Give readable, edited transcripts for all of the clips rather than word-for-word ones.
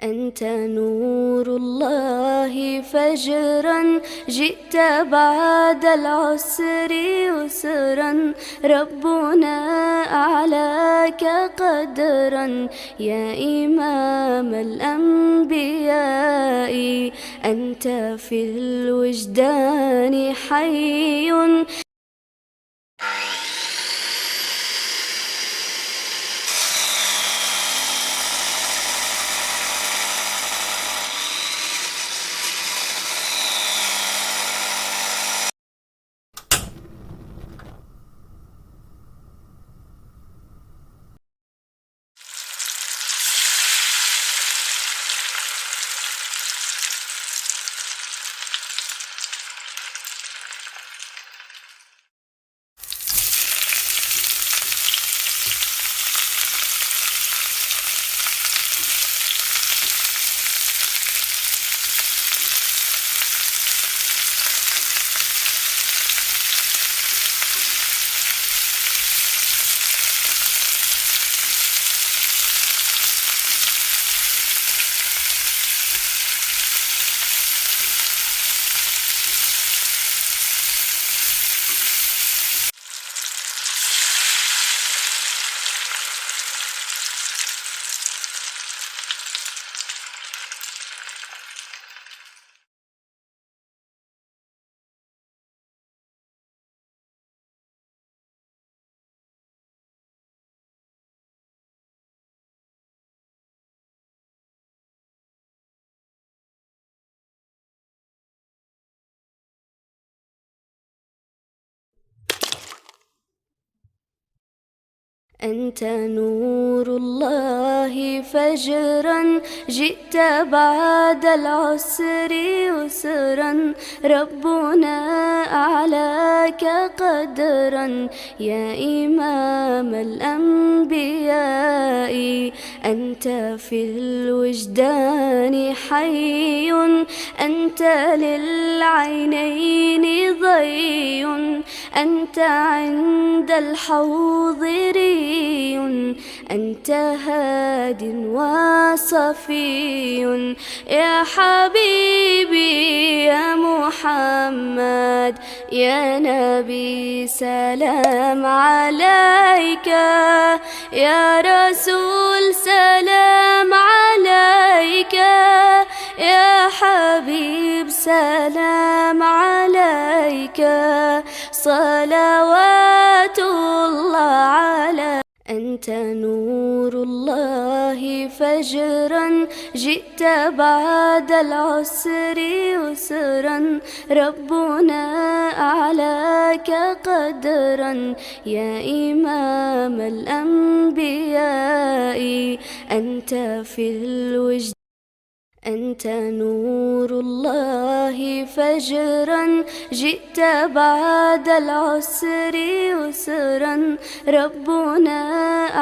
أنت نور الله فجرا، جئت بعد العسر يسرا، ربنا أعلاك قدرا يا إمام الأنبياء. أنت في الوجدان حي. أنت نور الله فجرا، جئت بعد العسر يسرا، ربنا أعلاك قدرا يا إمام الأنبياء. أنت في الوجدان حي، أنت للعينين ضي، أنت عند الحوض ري، أنت هاد وصفي يا حبيبي يا محمد يا نبي سلام عليك، يا رسول سلام عليك، يا حبيب سلام عليك، صلوات الله عليك. أنت نور الله فجرا، جئت بعد العسر يسرا، ربنا أعلاك قدرا يا إمام الأنبياء. أنت في الوجدان أنت نور الله فجرا، جئت بعد العسر يسرا، ربنا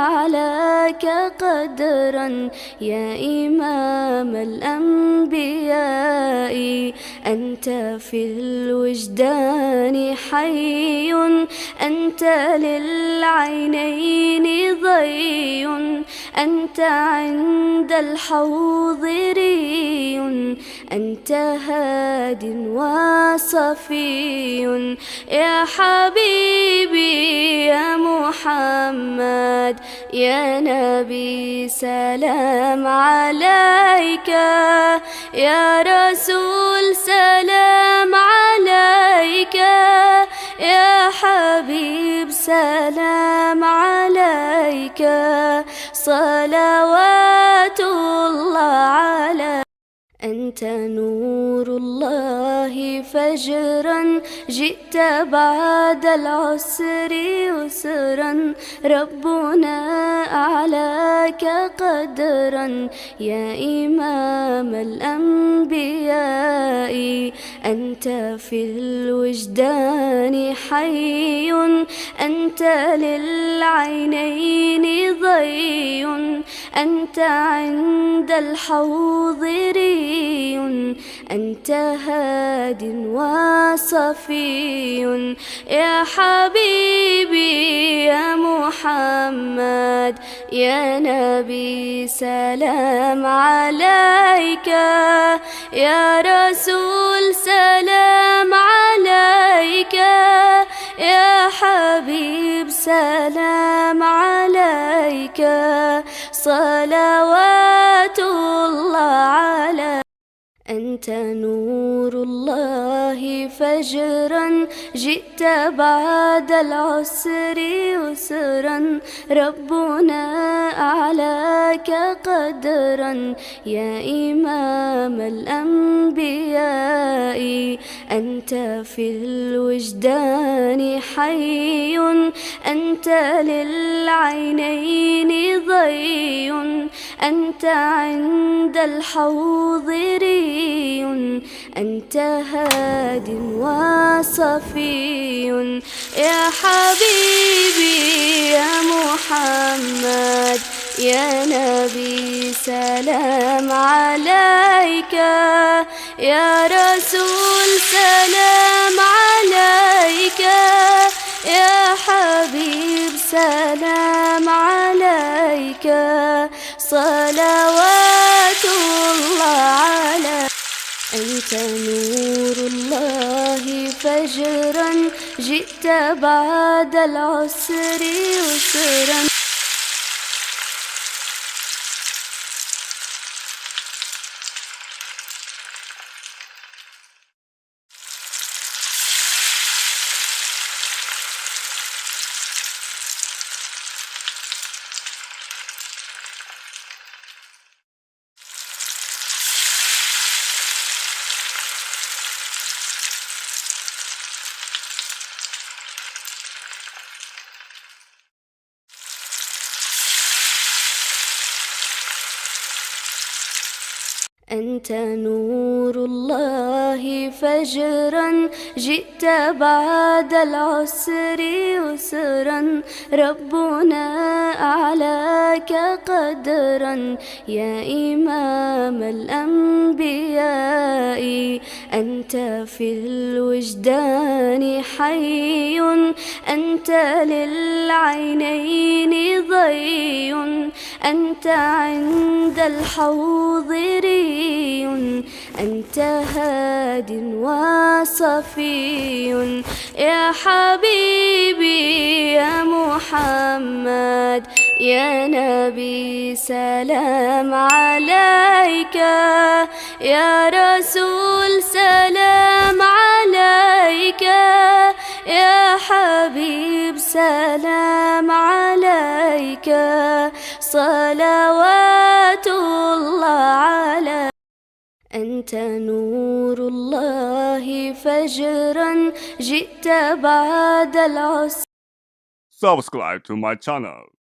أعلاك قدرا يا إمام الأنبياء. أنت في الوجدان حي، أنت للعينين ضي، أنت عند الحوض ري، أنت هاد وصفي يا حبيبي يا محمد يا نبي سلام عليك، يا رسول سلام عليك، يا حبيب سلام عليك، صلوات الله عليك. أنت نور الله فجرا، جئت بعد العسر يسرا، ربنا أعلاك قدرا يا إمام الأنبياء. أنت في الوجدان حي، أنت للعينين ضي، أنت عند الحوض ري، أنت هاد وصفي يا حبيبي يا محمد يا نبي سلام عليك، يا رسول سلام عليك، يا حبيب سلام عليك، صلوات الله عليك. أنت نور الله فجرا، جئت بعد العسر يسرا، ربنا أعلاك قدرا، يا إمام الأنبياء. أنت في الوجدان حي، أنت للعينين ضي، أنت عند الحوض ري، أنت هاد وصفي. يا حبيبي يا محمد، يا نبي سلام عليك، يا رسول سلام عليك، يا حبيب سلام عليك، صلوات الله عليك. أنت نور الله فجرا، جئت بعد العسر يسرا. أنت نور الله فجرا، جئت بعد العسر يسرا، ربنا أعلاك قدرا، يا إمام الأنبياء. أنت في الوجدان حي، أنت للعينين ضي، أنت عند الحوض ري، أنت هاد وصفي. يا حبيبي يا محمد، يا نبي سلام عليك، يا رسول سلام عليك، يا حبيب سلام عليك، صلوات الله عليك. أنت نور الله فجرا، جئت بعد العسر. Subscribe to my channel.